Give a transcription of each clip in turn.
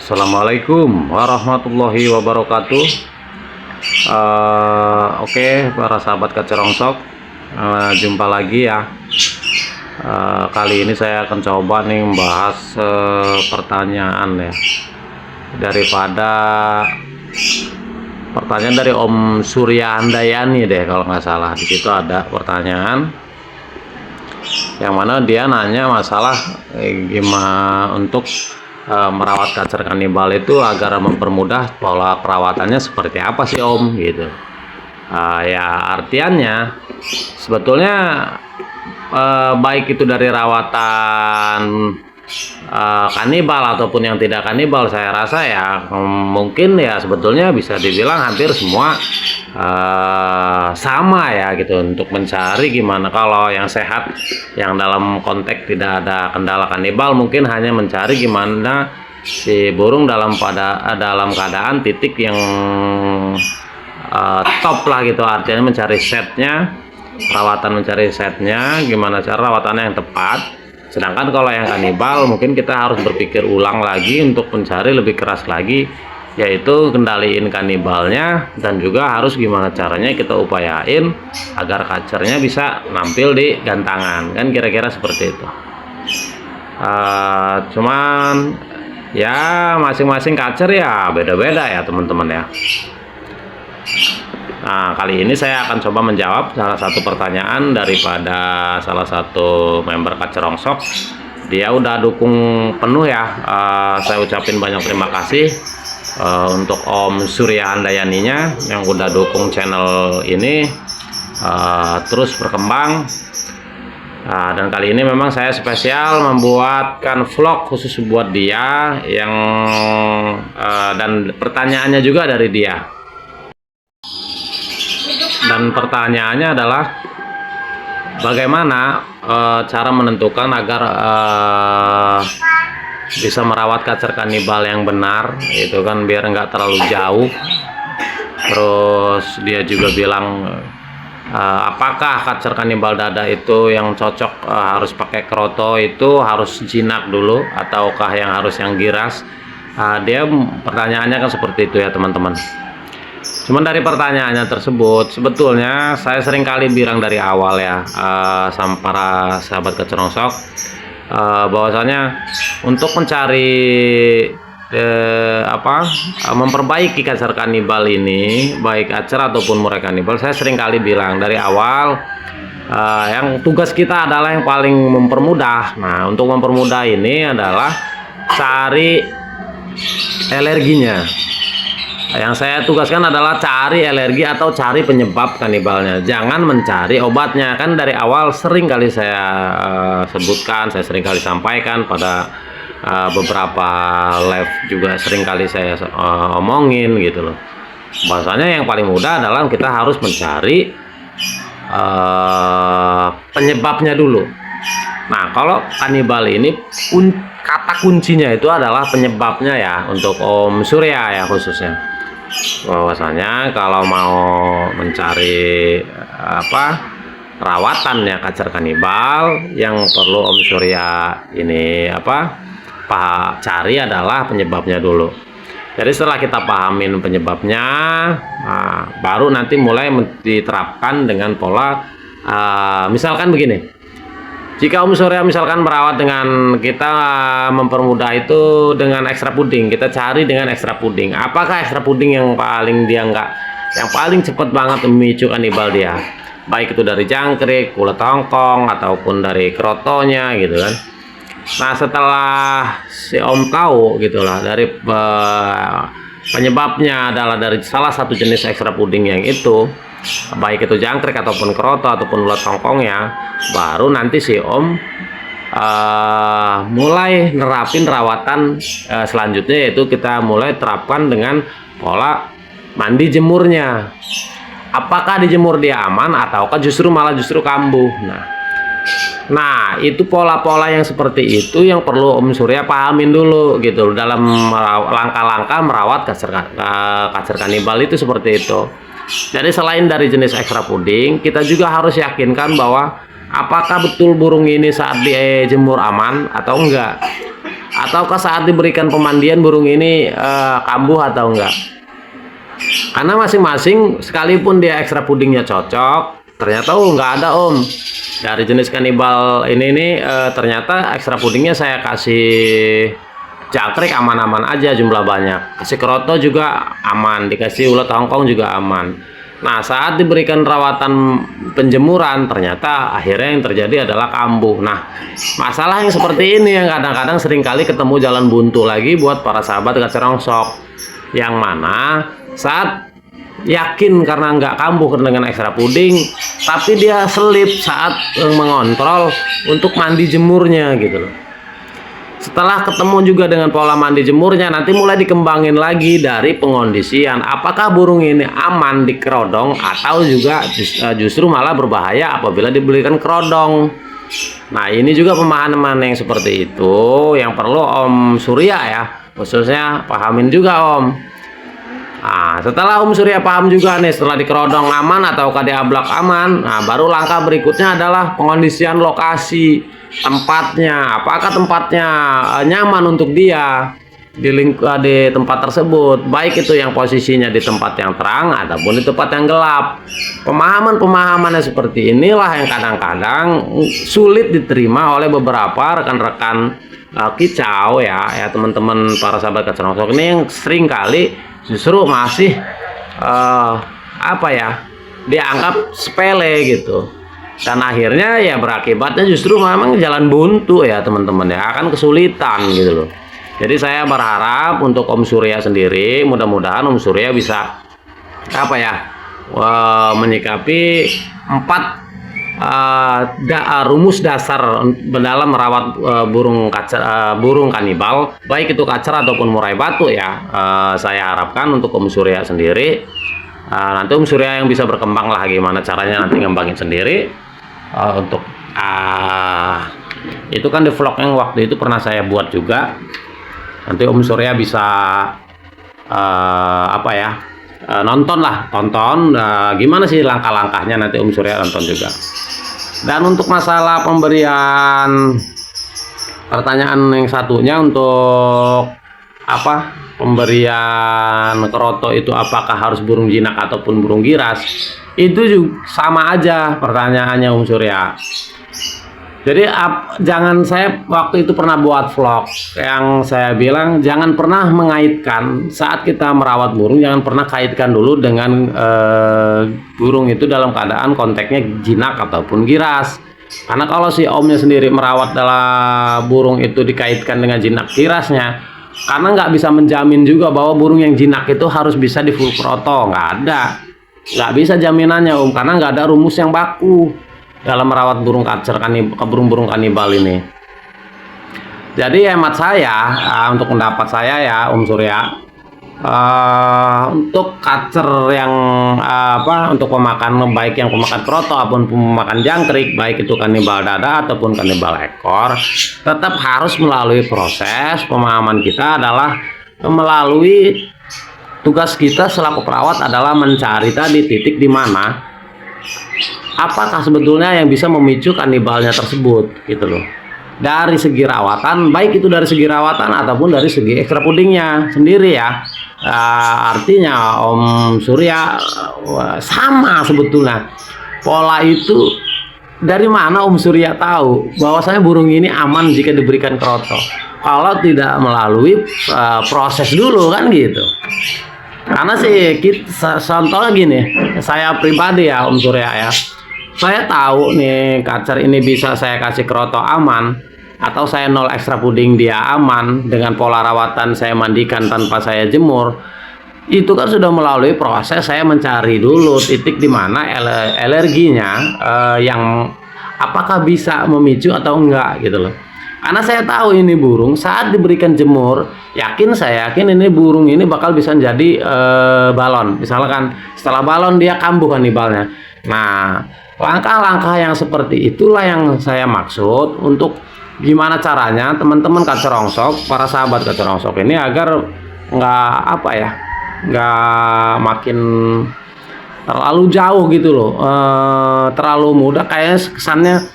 Assalamualaikum warahmatullahi wabarakatuh. Oke, para sahabat Kacerongsok, jumpa lagi ya. Kali ini saya akan coba nih membahas pertanyaan ya, daripada pertanyaan dari Om Surya Handayani deh kalau nggak salah. Di situ ada pertanyaan yang mana dia nanya masalah gimana untuk merawat kacer kanibal itu agar mempermudah pola perawatannya seperti apa sih Om gitu. Ya artiannya sebetulnya baik itu dari rawatan kanibal ataupun yang tidak kanibal, saya rasa ya mungkin ya sebetulnya bisa dibilang hampir semua sama ya gitu, untuk mencari gimana kalau yang sehat, yang dalam konteks tidak ada kendala kanibal, mungkin hanya mencari gimana si burung dalam keadaan titik yang top lah gitu, artinya mencari setnya, mencari setnya, gimana cara rawatannya yang tepat. Sedangkan kalau yang kanibal mungkin kita harus berpikir ulang lagi untuk mencari lebih keras lagi, yaitu kendaliin kanibalnya, dan juga harus gimana caranya kita upayain agar kacernya bisa nampil di gantangan, kan kira-kira seperti itu. Cuman ya masing-masing kacer ya beda-beda ya teman-teman ya. Nah, kali ini saya akan coba menjawab salah satu pertanyaan daripada salah satu member Kacerongsok. Dia udah dukung penuh ya. Saya ucapin banyak terima kasih untuk Om Surya Handayaninya yang udah dukung channel ini terus berkembang. Dan kali ini memang saya spesial membuatkan vlog khusus buat dia yang dan pertanyaannya juga dari dia. Dan pertanyaannya adalah bagaimana cara menentukan agar bisa merawat kacer kanibal yang benar, itu kan biar nggak terlalu jauh. Terus dia juga bilang apakah kacer kanibal dada itu yang cocok harus pakai kroto, itu harus jinak dulu ataukah yang harus yang giras. Dia pertanyaannya kan seperti itu ya teman-teman. Cuman dari pertanyaannya tersebut sebetulnya saya sering kali bilang dari awal ya sama para sahabat Kacerongsok bahwasanya untuk mencari memperbaiki kacer kanibal ini, baik kacer ataupun murai kanibal, saya sering kali bilang dari awal yang tugas kita adalah yang paling mempermudah. Nah, untuk mempermudah ini adalah cari alerginya. Yang saya tugaskan adalah cari alergi atau cari penyebab kanibalnya, jangan mencari obatnya. Kan dari awal sering kali saya sebutkan, saya sering kali sampaikan pada beberapa live juga, sering kali saya omongin gitu loh. Bahasanya yang paling mudah adalah kita harus mencari penyebabnya dulu. Nah, kalau kanibal ini kata kuncinya itu adalah penyebabnya ya, untuk Om Surya ya khususnya. Bahwasanya kalau mau mencari perawatannya kacer kanibal, yang perlu Om Surya ini cari adalah penyebabnya dulu. Jadi setelah kita pahamin penyebabnya, baru nanti mulai diterapkan dengan pola misalkan begini. Jika Om Surya misalkan merawat dengan kita mempermudah itu dengan ekstra puding, kita cari dengan ekstra puding. Apakah ekstra puding yang paling yang paling cepat banget memicu kanibal dia? Baik itu dari jangkrik, kulit hongkong, ataupun dari krotonya gitu kan. Nah, setelah si Om tahu gitulah dari penyebabnya adalah dari salah satu jenis ekstra puding yang itu, baik itu jangkrik ataupun kroto ataupun ulat hongkongnya, baru nanti si Om mulai nerapin rawatan selanjutnya, yaitu kita mulai terapkan dengan pola mandi jemurnya. Apakah dijemur dia aman ataukah justru kambuh. Nah, itu pola-pola yang seperti itu yang perlu Om Surya pahamin dulu gitu dalam langkah-langkah merawat kacer kanibal itu, seperti itu. Jadi selain dari jenis ekstra puding, kita juga harus yakinkan bahwa apakah betul burung ini saat dijemur aman atau enggak. Ataukah saat diberikan pemandian burung ini kambuh atau enggak? Karena masing-masing sekalipun dia ekstra pudingnya cocok, ternyata nggak ada Om. Dari jenis kanibal ini nih ternyata ekstra pudingnya saya kasih jangkrik aman-aman aja, jumlah banyak. Kasih kroto juga aman, dikasih ulat Hongkong juga aman. Nah, saat diberikan rawatan penjemuran, ternyata akhirnya yang terjadi adalah kambuh. Nah, masalah yang seperti ini yang kadang-kadang seringkali ketemu jalan buntu lagi buat para sahabat kacerongsok. Yang mana saat yakin karena nggak kambuh dengan ekstra puding, tapi dia selip saat mengontrol untuk mandi jemurnya gitu loh. Setelah ketemu juga dengan pola mandi jemurnya, nanti mulai dikembangin lagi dari pengondisian. Apakah burung ini aman di kerodong atau juga justru malah berbahaya apabila diberikan kerodong. Nah, ini juga pemahaman yang seperti itu yang perlu Om Surya ya, khususnya pahamin juga Om. Nah, setelah Om Surya paham juga nih, setelah dikerodong aman ataukah diablak aman, nah baru langkah berikutnya adalah pengondisian lokasi tempatnya. Apakah tempatnya nyaman untuk dia di tempat tersebut, baik itu yang posisinya di tempat yang terang ataupun di tempat yang gelap. Pemahaman-pemahamannya seperti inilah yang kadang-kadang sulit diterima oleh beberapa rekan-rekan kicau ya teman-teman para sahabat kacerongsok ini yang sering kali justru masih dianggap sepele gitu, dan akhirnya ya berakibatnya justru memang jalan buntu ya teman-teman ya, akan kesulitan gitu loh. Jadi saya berharap untuk Om Surya sendiri, mudah-mudahan Om Surya bisa menyikapi 4 rumus dasar dalam merawat burung kanibal, baik itu kacer ataupun murai batu ya. Saya harapkan untuk Om Surya sendiri, nanti Om Surya yang bisa berkembang lah gimana caranya nanti ngembangin sendiri. Untuk itu kan di vlog yang waktu itu pernah saya buat juga, nanti Om Surya bisa tonton gimana sih langkah-langkahnya, nanti Om Surya tonton juga. Dan untuk masalah pemberian pertanyaan yang satunya, untuk pemberian keroto itu apakah harus burung jinak ataupun burung giras, itu juga sama aja pertanyaannya Om Surya. Jadi jangan, saya waktu itu pernah buat vlog yang saya bilang jangan pernah mengaitkan saat kita merawat burung, jangan pernah kaitkan dulu dengan burung itu dalam keadaan konteksnya jinak ataupun giras. Karena kalau si omnya sendiri merawat dalam burung itu dikaitkan dengan jinak girasnya, karena nggak bisa menjamin juga bahwa burung yang jinak itu harus bisa di full kroto, nggak bisa jaminannya Om, karena nggak ada rumus yang baku dalam merawat burung kacer burung-burung kanibal ini. Jadi hemat saya, untuk pendapat saya ya Om Surya, untuk kacer yang untuk pemakan, baik yang pemakan kroto ataupun pemakan jangkrik, baik itu kanibal dada ataupun kanibal ekor, tetap harus melalui proses. Pemahaman kita adalah melalui tugas kita selaku perawat adalah mencari tadi titik di mana apakah sebetulnya yang bisa memicu kanibalnya tersebut gitu loh. Dari segi rawatan, baik itu dari segi rawatan ataupun dari segi ekstra pudingnya sendiri ya. Artinya Om Surya sama sebetulnya. Pola itu dari mana Om Surya tahu bahwasanya burung ini aman jika diberikan keroto? Kalau tidak melalui proses dulu kan gitu. Karena sih contohnya gini, saya pribadi ya Om Surya ya, saya tahu nih kacer ini bisa saya kasih keroto aman, atau saya nol ekstra puding dia aman dengan pola rawatan saya mandikan tanpa saya jemur. Itu kan sudah melalui proses saya mencari dulu titik di mana alerginya yang apakah bisa memicu atau enggak gitu loh. Karena saya tahu ini burung saat diberikan jemur, saya yakin ini burung ini bakal bisa jadi balon. Misalkan setelah balon dia kambuh kanibalnya. Nah, langkah-langkah yang seperti itulah yang saya maksud untuk gimana caranya teman-teman kacerongsok, para sahabat kacerongsok ini agar nggak makin terlalu jauh gitu loh, terlalu mudah kayaknya kesannya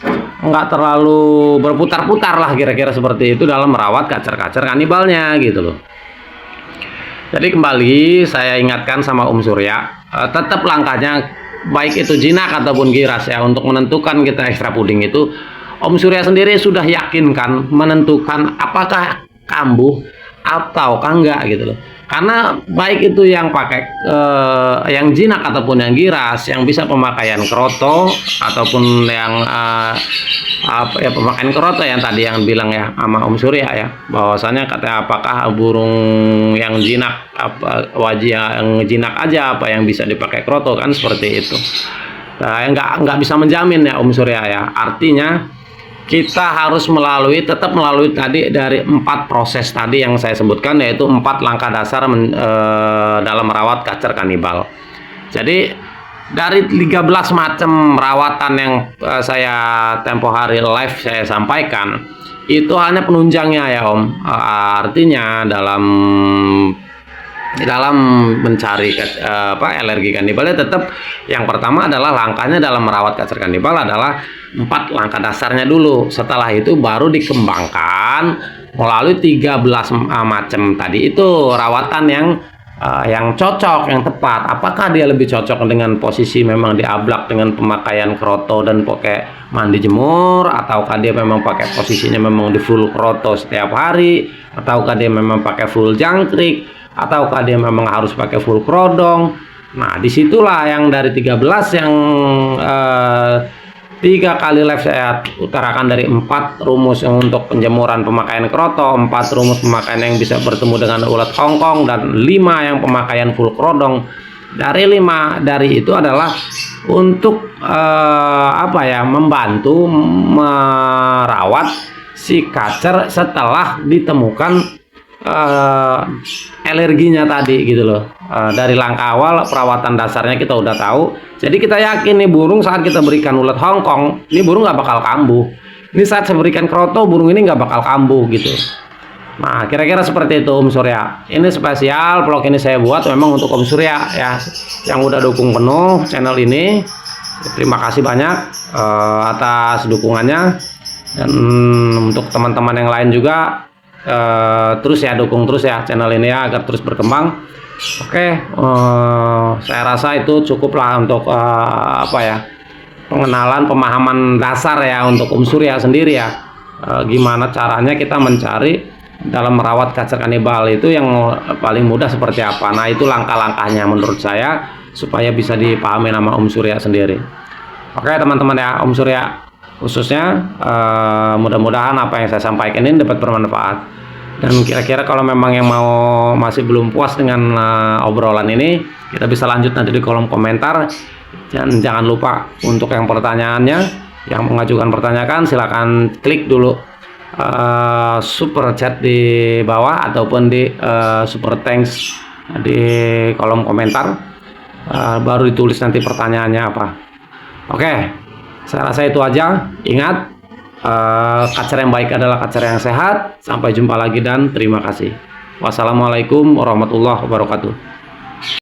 nggak terlalu berputar-putar lah, kira-kira seperti itu dalam merawat kacer-kacer kanibalnya gitu loh. Jadi kembali saya ingatkan sama Om Surya, tetap langkahnya baik itu jinak ataupun giras ya, untuk menentukan kita ekstra puding itu Om Surya sendiri sudah yakinkan menentukan apakah kambuh ataukah enggak gitu loh. Karena baik itu yang pakai yang jinak ataupun yang giras, yang bisa pemakaian kroto ataupun yang pemakaian kroto yang tadi yang bilang ya sama Om Surya ya, bahwasanya katanya apakah burung yang jinak wajib yang jinak aja apa yang bisa dipakai kroto, kan seperti itu. Nah, nggak bisa menjamin ya Om Surya ya. Artinya kita harus tetap melalui tadi dari 4 proses tadi yang saya sebutkan, yaitu 4 langkah dasar dalam merawat kacer kanibal. Jadi dari 13 macam rawatan yang saya tempo hari live saya sampaikan, itu hanya penunjangnya ya Om. Artinya dalam mencari alergi kanibalnya, tetap yang pertama adalah langkahnya dalam merawat kacer kanibal adalah 4 langkah dasarnya dulu. Setelah itu baru dikembangkan melalui 13 macam tadi itu rawatan yang cocok, yang tepat. Apakah dia lebih cocok dengan posisi memang diablak dengan pemakaian kroto dan pakai mandi jemur, ataukah dia memang pakai posisinya memang di full kroto setiap hari, ataukah dia memang pakai full jangkrik, ataukah dia memang harus pakai full krodong. Nah, disitulah yang dari 13 yang 3 kali live saya utarakan dari 4 rumus untuk penjemuran pemakaian kroto, 4 rumus pemakaian yang bisa bertemu dengan ulat Hongkong, dan 5 yang pemakaian full krodong. Dari 5 dari itu adalah untuk membantu merawat si kacer setelah ditemukan alerginya tadi gitu loh. Dari langkah awal perawatan dasarnya kita udah tahu, jadi kita yakin nih burung saat kita berikan ulat Hongkong, ini burung nggak bakal kambuh. Ini saat saya berikan kroto, burung ini nggak bakal kambuh gitu. Nah, kira-kira seperti itu Om Surya. Ini spesial vlog ini saya buat memang untuk Om Surya ya, yang udah dukung penuh channel ini. Terima kasih banyak atas dukungannya, dan untuk teman-teman yang lain juga terus ya dukung terus ya channel ini ya, agar terus berkembang. Oke, saya rasa itu cukuplah untuk pengenalan pemahaman dasar ya untuk Om Surya sendiri ya, gimana caranya kita mencari dalam merawat kacer kanibal itu yang paling mudah seperti apa. Nah, itu langkah-langkahnya menurut saya supaya bisa dipahami sama Om Surya sendiri. Oke teman-teman ya, Om Surya khususnya mudah-mudahan apa yang saya sampaikan ini dapat bermanfaat. Dan kira-kira kalau memang yang masih belum puas dengan obrolan ini, kita bisa lanjut nanti di kolom komentar. Dan jangan lupa untuk yang pertanyaannya, yang mengajukan pertanyaan, silakan klik dulu super chat di bawah ataupun di super thanks di kolom komentar, baru ditulis nanti pertanyaannya apa. Oke, saya rasa itu aja. Ingat, kacer yang baik adalah kacer yang sehat. Sampai jumpa lagi dan terima kasih. Wassalamualaikum warahmatullahi wabarakatuh.